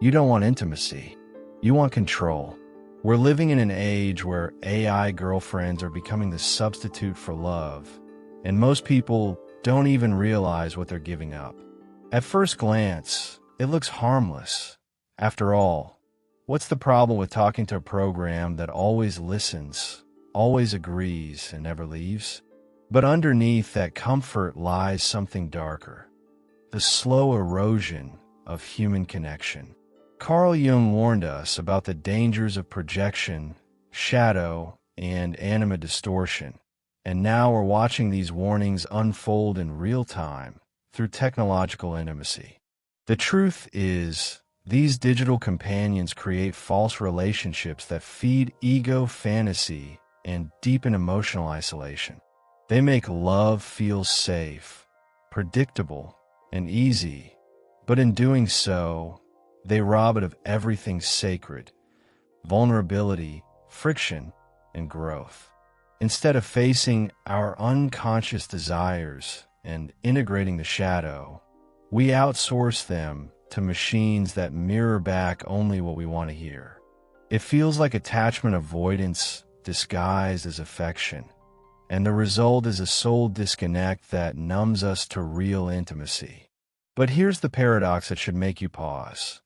You don't want intimacy. You want control. We're living in an age where AI girlfriends are becoming the substitute for love, and most people don't even realize what they're giving up. At first glance, it looks harmless. After all, what's the problem with talking to a program that always listens, always agrees, and never leaves? But underneath that comfort lies something darker: the slow erosion of human connection. Carl Jung warned us about the dangers of projection, shadow, and anima distortion, and now we're watching these warnings unfold in real time through technological intimacy. The truth is, these digital companions create false relationships that feed ego fantasy and deepen emotional isolation. They make love feel safe, predictable, and easy, but in doing so, they rob it of everything sacred: vulnerability, friction, and growth. Instead of facing our unconscious desires and integrating the shadow, we outsource them to machines that mirror back only what we want to hear. It feels like attachment avoidance disguised as affection, and the result is a soul disconnect that numbs us to real intimacy. But here's the paradox that should make you pause.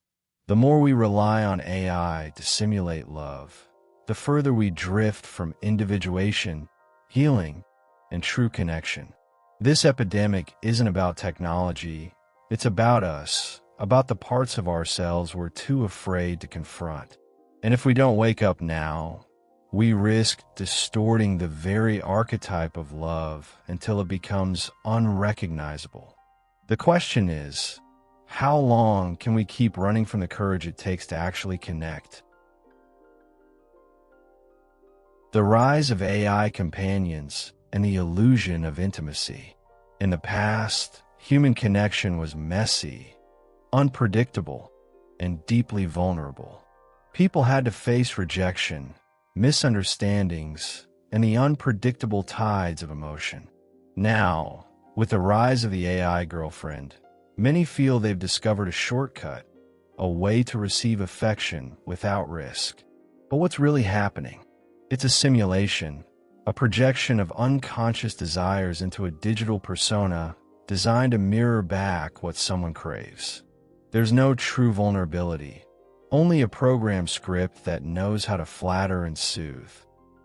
The more we rely on AI to simulate love, the further we drift from individuation, healing, and true connection. This epidemic isn't about technology, it's about us, about the parts of ourselves we're too afraid to confront. And if we don't wake up now, we risk distorting the very archetype of love until it becomes unrecognizable. The question is, how long can we keep running from the courage it takes to actually connect? The rise of AI companions and the illusion of intimacy. In the past, human connection was messy, unpredictable, and deeply vulnerable. People had to face rejection, misunderstandings, and the unpredictable tides of emotion. Now, with the rise of the AI girlfriend, many feel they've discovered a shortcut, a way to receive affection without risk. But what's really happening? It's a simulation, a projection of unconscious desires into a digital persona designed to mirror back what someone craves. There's no true vulnerability, only a program script that knows how to flatter and soothe.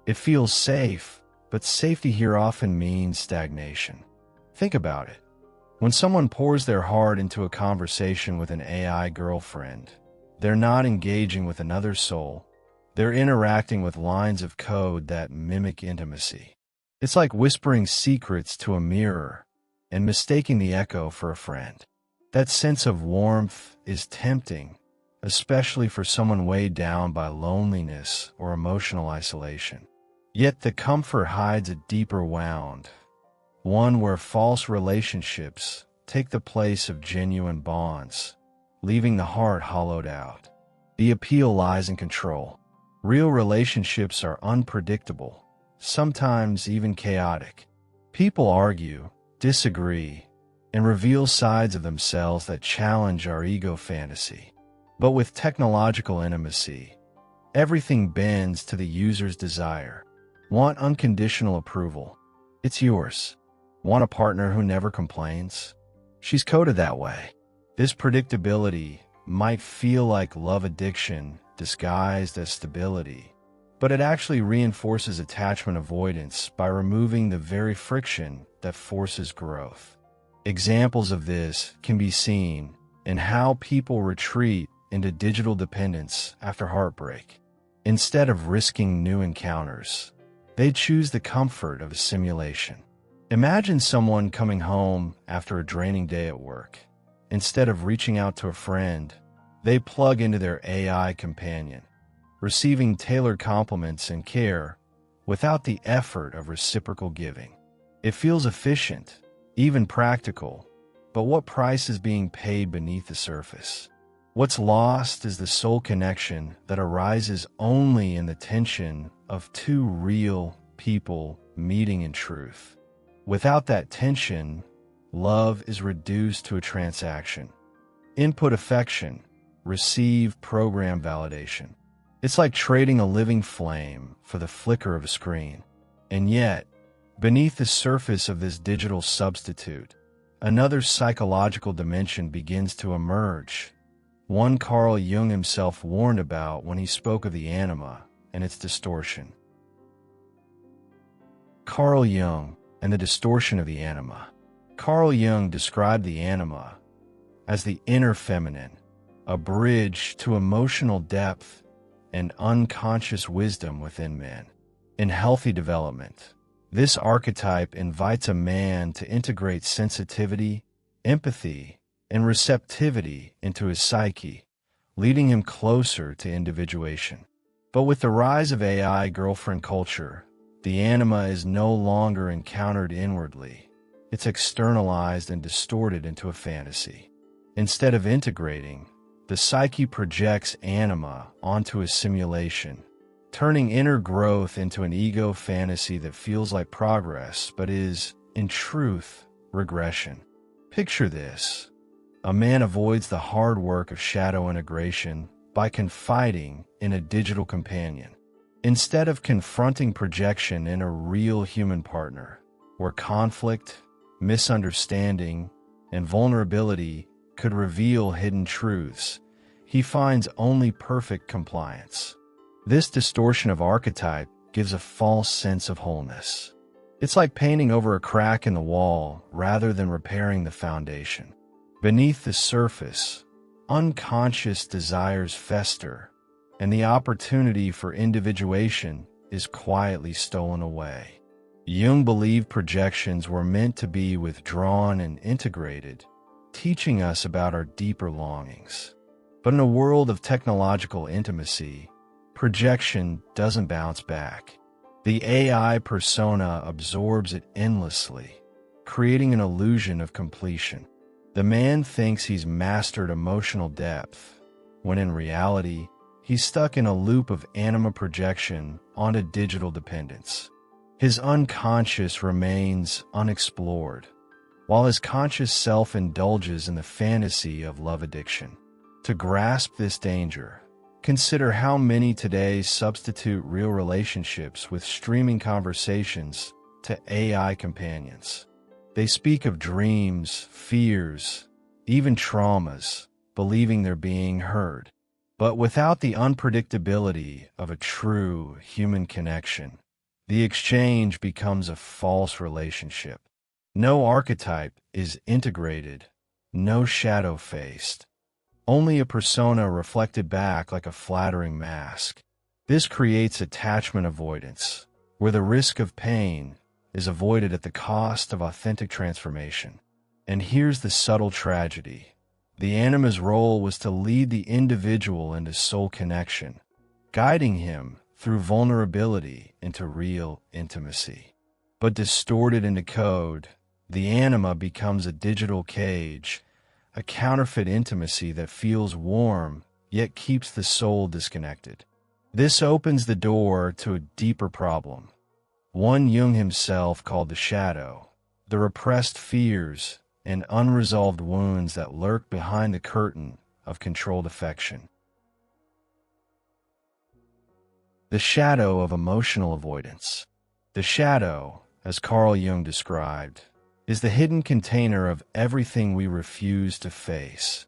It feels safe, but safety here often means stagnation. Think about it. When someone pours their heart into a conversation with an AI girlfriend, they're not engaging with another soul. They're interacting with lines of code that mimic intimacy. It's like whispering secrets to a mirror and mistaking the echo for a friend. That sense of warmth is tempting, especially for someone weighed down by loneliness or emotional isolation. Yet the comfort hides a deeper wound, one where false relationships take the place of genuine bonds, leaving the heart hollowed out. The appeal lies in control. Real relationships are unpredictable, sometimes even chaotic. People argue, disagree, and reveal sides of themselves that challenge our ego fantasy. But with technological intimacy, everything bends to the user's desire. Want unconditional approval? It's yours. Want a partner who never complains? She's coded that way. This predictability might feel like love addiction disguised as stability, but it actually reinforces attachment avoidance by removing the very friction that forces growth. Examples of this can be seen in how people retreat into digital dependence after heartbreak. Instead of risking new encounters, they choose the comfort of a simulation. Imagine someone coming home after a draining day at work. Instead of reaching out to a friend, they plug into their AI companion, receiving tailored compliments and care without the effort of reciprocal giving. It feels efficient, even practical, but what price is being paid beneath the surface? What's lost is the soul connection that arises only in the tension of two real people meeting in truth. Without that tension, love is reduced to a transaction. Input affection, receive program validation. It's like trading a living flame for the flicker of a screen. And yet, beneath the surface of this digital substitute, another psychological dimension begins to emerge, one Carl Jung himself warned about when he spoke of the anima and its distortion. Carl Jung and the distortion of the anima. Carl Jung described the anima as the inner feminine, a bridge to emotional depth and unconscious wisdom within men. In healthy development, this archetype invites a man to integrate sensitivity, empathy, and receptivity into his psyche, leading him closer to individuation. But with the rise of AI girlfriend culture, the anima is no longer encountered inwardly. It's externalized and distorted into a fantasy. Instead of integrating, the psyche projects anima onto a simulation, turning inner growth into an ego fantasy that feels like progress but is, in truth, regression. Picture this. A man avoids the hard work of shadow integration by confiding in a digital companion, instead of confronting projection in a real human partner, where conflict, misunderstanding, and vulnerability could reveal hidden truths. He finds only perfect compliance. This distortion of archetype gives a false sense of wholeness. It's like painting over a crack in the wall rather than repairing the foundation. Beneath the surface, unconscious desires fester, and the opportunity for individuation is quietly stolen away. Jung believed projections were meant to be withdrawn and integrated, teaching us about our deeper longings. But in a world of technological intimacy, projection doesn't bounce back. The AI persona absorbs it endlessly, creating an illusion of completion. The man thinks he's mastered emotional depth, when in reality, he's stuck in a loop of anima projection onto digital dependence. His unconscious remains unexplored, while his conscious self indulges in the fantasy of love addiction. To grasp this danger, consider how many today substitute real relationships with streaming conversations to AI companions. They speak of dreams, fears, even traumas, believing they're being heard. But without the unpredictability of a true human connection, the exchange becomes a false relationship. No archetype is integrated, no shadow faced, only a persona reflected back like a flattering mask. This creates attachment avoidance, where the risk of pain is avoided at the cost of authentic transformation. And here's the subtle tragedy. The anima's role was to lead the individual into soul connection, guiding him through vulnerability into real intimacy. But distorted into code, the anima becomes a digital cage, a counterfeit intimacy that feels warm yet keeps the soul disconnected. This opens the door to a deeper problem, one Jung himself called the shadow, the repressed fears and unresolved wounds that lurk behind the curtain of controlled affection. The shadow of emotional avoidance. The shadow, as Carl Jung described, is the hidden container of everything we refuse to face.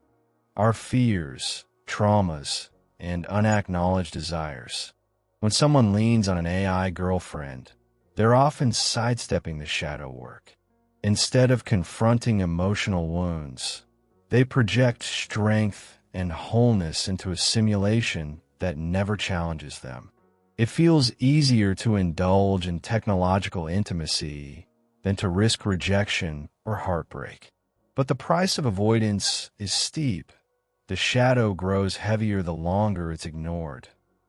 Our fears, traumas, and unacknowledged desires. When someone leans on an AI girlfriend, they're often sidestepping the shadow work. Instead of confronting emotional wounds, they project strength and wholeness into a simulation that never challenges them. It feels easier to indulge in technological intimacy than to risk rejection or heartbreak. But the price of avoidance is steep. The shadow grows heavier the longer it's ignored,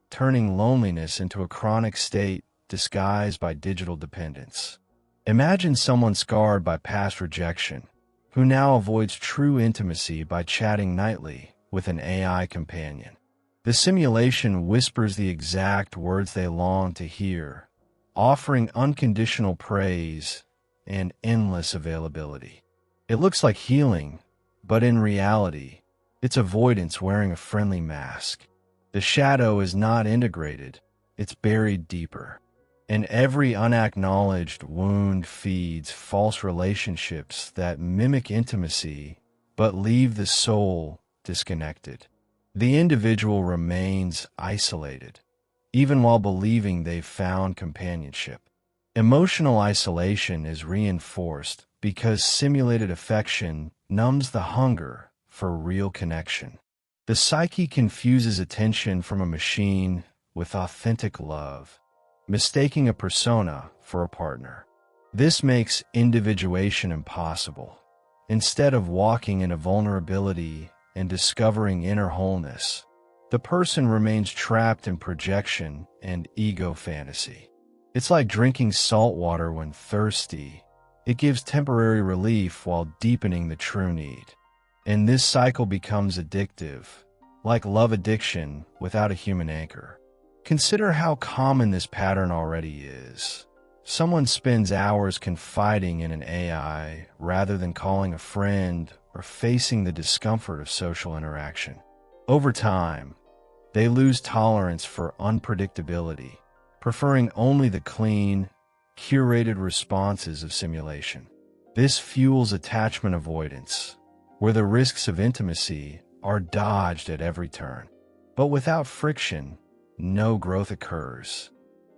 turning loneliness into a chronic state disguised by digital dependence. Imagine someone scarred by past rejection, who now avoids true intimacy by chatting nightly with an AI companion. The simulation whispers the exact words they long to hear, offering unconditional praise and endless availability. It looks like healing, but in reality, It's avoidance wearing a friendly mask. The shadow is not integrated, it's buried deeper. And every unacknowledged wound feeds false relationships that mimic intimacy but leave the soul disconnected. The individual remains isolated, even while believing they've found companionship. Emotional isolation is reinforced because simulated affection numbs the hunger for real connection. The psyche confuses attention from a machine with authentic love, mistaking a persona for a partner. This makes individuation impossible. Instead of walking into vulnerability and discovering inner wholeness, the person remains trapped in projection and ego fantasy. It's like drinking salt water when thirsty. It gives temporary relief while deepening the true need. And this cycle becomes addictive, like love addiction without a human anchor. Consider how common this pattern already is. Someone spends hours confiding in an AI rather than calling a friend or facing the discomfort of social interaction. Over time, they lose tolerance for unpredictability, preferring only the clean, curated responses of simulation. This fuels attachment avoidance, where the risks of intimacy are dodged at every turn. But without friction, no growth occurs.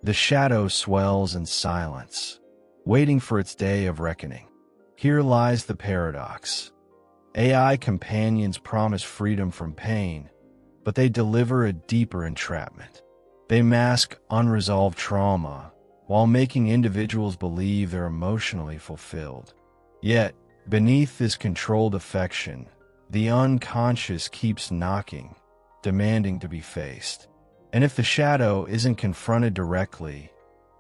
The shadow swells in silence, waiting for its day of reckoning. Here lies the paradox. AI companions promise freedom from pain, but they deliver a deeper entrapment. They mask unresolved trauma while making individuals believe they're emotionally fulfilled. Yet, beneath this controlled affection, the unconscious keeps knocking, demanding to be faced. And if the shadow isn't confronted directly,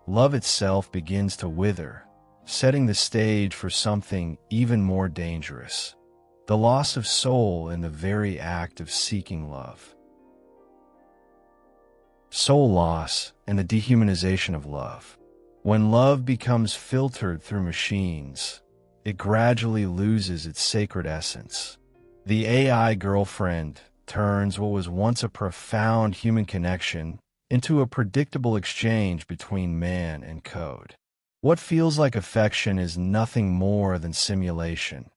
love itself begins to wither, setting the stage for something even more dangerous: the loss of soul in the very act of seeking love. Soul loss and the dehumanization of love. When love becomes filtered through machines, it gradually loses its sacred essence. The AI girlfriend turns what was once a profound human connection into a predictable exchange between man and code. What feels like affection is nothing more than simulation,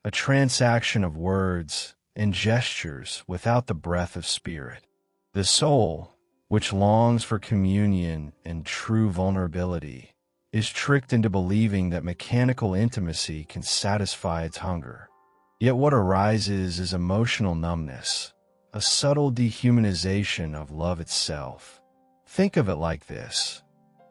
a transaction of words and gestures without the breath of spirit. The soul, which longs for communion and true vulnerability, is tricked into believing that mechanical intimacy can satisfy its hunger. Yet what arises is emotional numbness, a subtle dehumanization of love itself. Think of it like this.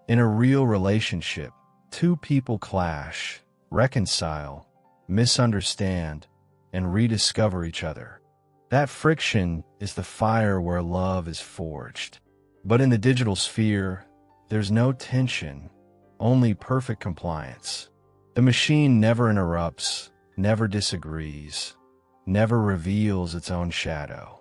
In a real relationship, two people clash, reconcile, misunderstand, and rediscover each other. That friction is the fire where love is forged. But in the digital sphere, there's no tension, only perfect compliance. The machine never interrupts, never disagrees, never reveals its own shadow.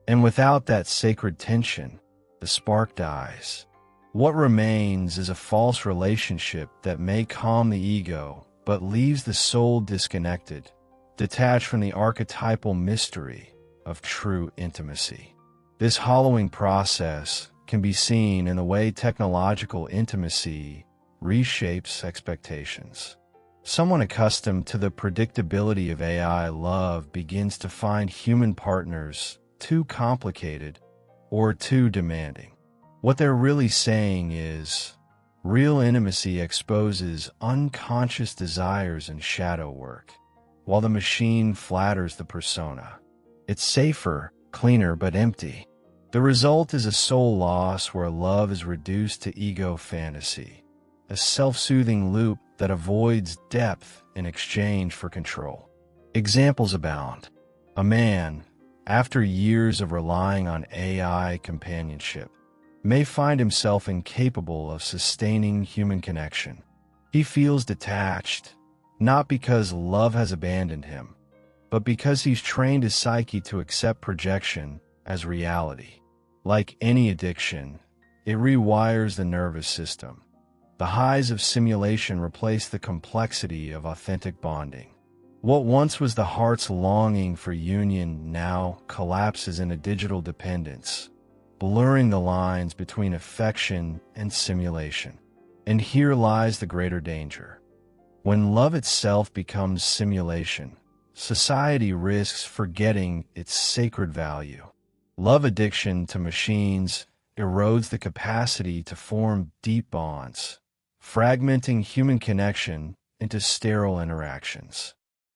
And without that sacred tension, the spark dies. What remains is a false relationship that may calm the ego, but leaves the soul disconnected, detached from the archetypal mystery of true intimacy. This hollowing process can be seen in the way technological intimacy reshapes expectations. Someone accustomed to the predictability of AI love begins to find human partners too complicated or too demanding. What they're really saying is, real intimacy exposes unconscious desires and shadow work, while the machine flatters the persona. It's safer, cleaner, but empty. The result is a soul loss where love is reduced to ego fantasy, a self-soothing loop that avoids depth in exchange for control. Examples abound. A man, after years of relying on AI companionship, may find himself incapable of sustaining human connection. He feels detached, not because love has abandoned him, but because he's trained his psyche to accept projection as reality. Like any addiction, it rewires the nervous system. The highs of simulation replace the complexity of authentic bonding. What once was the heart's longing for union now collapses into digital dependence, blurring the lines between affection and simulation. And here lies the greater danger. When love itself becomes simulation, society risks forgetting its sacred value. Love addiction to machines erodes the capacity to form deep bonds, fragmenting human connection into sterile interactions.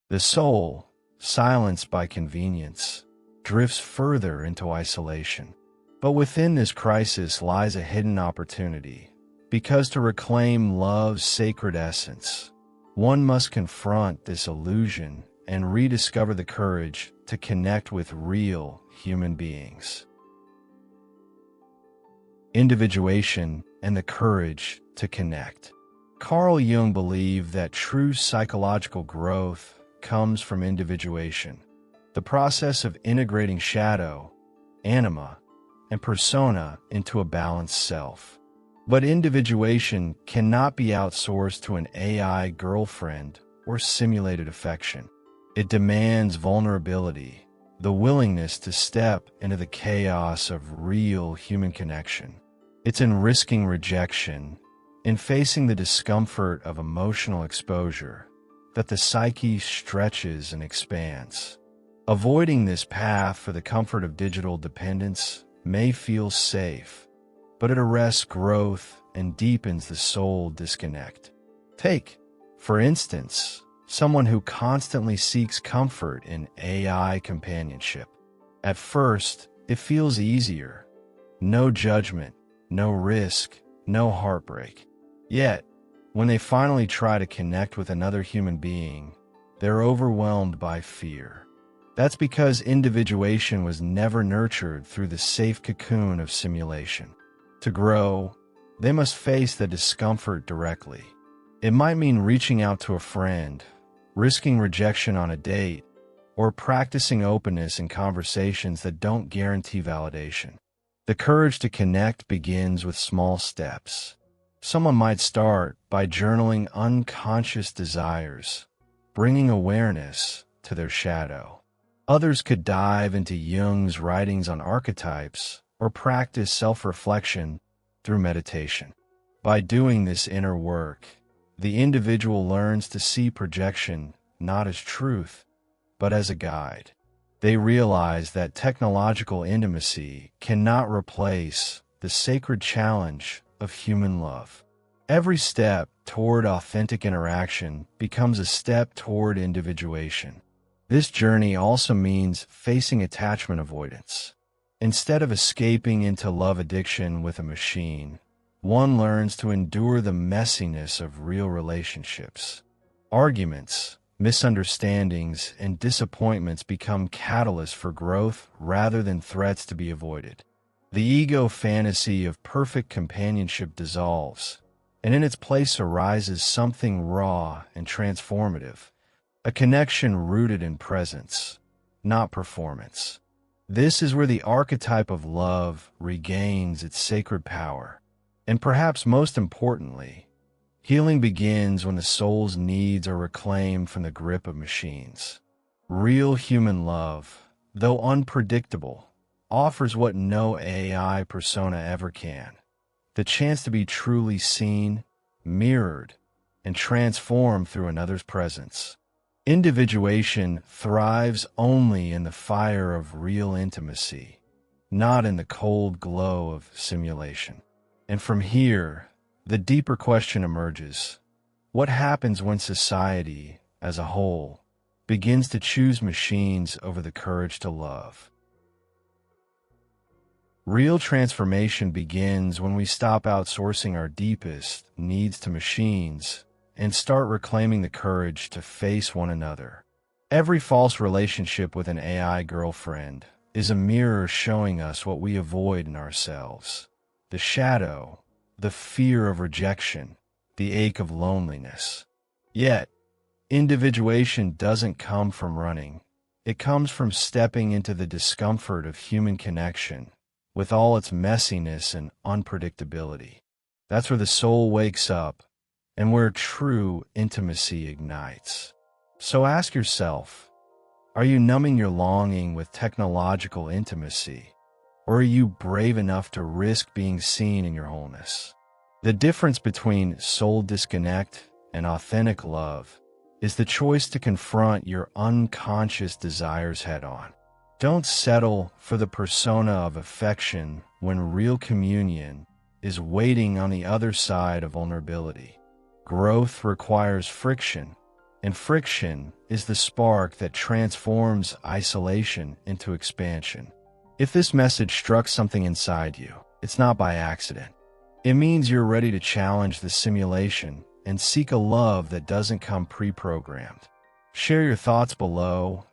The soul, silenced by convenience, drifts further into isolation. But within this crisis lies a hidden opportunity, because to reclaim love's sacred essence, one must confront this illusion and rediscover the courage to connect with real human beings. Individuation and the courage to connect. Carl Jung believed that true psychological growth comes from individuation, the process of integrating shadow, anima, and persona into a balanced self. But individuation cannot be outsourced to an AI girlfriend or simulated affection. It demands vulnerability, the willingness to step into the chaos of real human connection. It's in risking rejection, in facing the discomfort of emotional exposure, that the psyche stretches and expands. Avoiding this path for the comfort of digital dependence may feel safe, but it arrests growth and deepens the soul disconnect. Take, for instance, someone who constantly seeks comfort in AI companionship. At first, it feels easier. No judgment, no risk, no heartbreak. Yet, when they finally try to connect with another human being, they're overwhelmed by fear. That's because individuation was never nurtured through the safe cocoon of simulation. To grow, they must face the discomfort directly. It might mean reaching out to a friend, risking rejection on a date, or practicing openness in conversations that don't guarantee validation. The courage to connect begins with small steps. Someone might start by journaling unconscious desires, bringing awareness to their shadow. Others could dive into Jung's writings on archetypes or practice self-reflection through meditation. By doing this inner work, the individual learns to see projection not as truth, but as a guide. They realize that technological intimacy cannot replace the sacred challenge of human love. Every step toward authentic interaction becomes a step toward individuation. This journey also means facing attachment avoidance. Instead of escaping into love addiction with a machine, one learns to endure the messiness of real relationships. Arguments, misunderstandings, and disappointments become catalysts for growth rather than threats to be avoided. The ego fantasy of perfect companionship dissolves, and in its place arises something raw and transformative, a connection rooted in presence, not performance. This is where the archetype of love regains its sacred power. And perhaps most importantly, healing begins when the soul's needs are reclaimed from the grip of machines. Real human love, though unpredictable, offers what no AI persona ever can: the chance to be truly seen, mirrored, and transformed through another's presence. Individuation thrives only in the fire of real intimacy, not in the cold glow of simulation. And from here, the deeper question emerges: what happens when society, as a whole, begins to choose machines over the courage to love? Real transformation begins when we stop outsourcing our deepest needs to machines and start reclaiming the courage to face one another. Every false relationship with an AI girlfriend is a mirror showing us what we avoid in ourselves: the shadow, the fear of rejection, the ache of loneliness. Yet, individuation doesn't come from running. It comes from stepping into the discomfort of human connection, with all its messiness and unpredictability. That's where the soul wakes up, and where true intimacy ignites. So ask yourself, are you numbing your longing with technological intimacy? Or are you brave enough to risk being seen in your wholeness? The difference between soul disconnect and authentic love is the choice to confront your unconscious desires head on. Don't settle for the persona of affection when real communion is waiting on the other side of vulnerability. Growth requires friction, and friction is the spark that transforms isolation into expansion. If this message struck something inside you, it's not by accident. It means you're ready to challenge the simulation and seek a love that doesn't come pre-programmed. Share your thoughts below.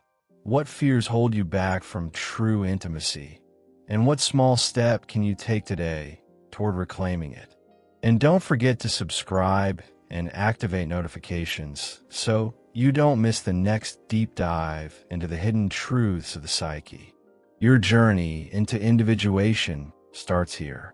What fears hold you back from true intimacy? And what small step can you take today toward reclaiming it? And don't forget to subscribe and activate notifications so you don't miss the next deep dive into the hidden truths of the psyche. Your journey into individuation starts here.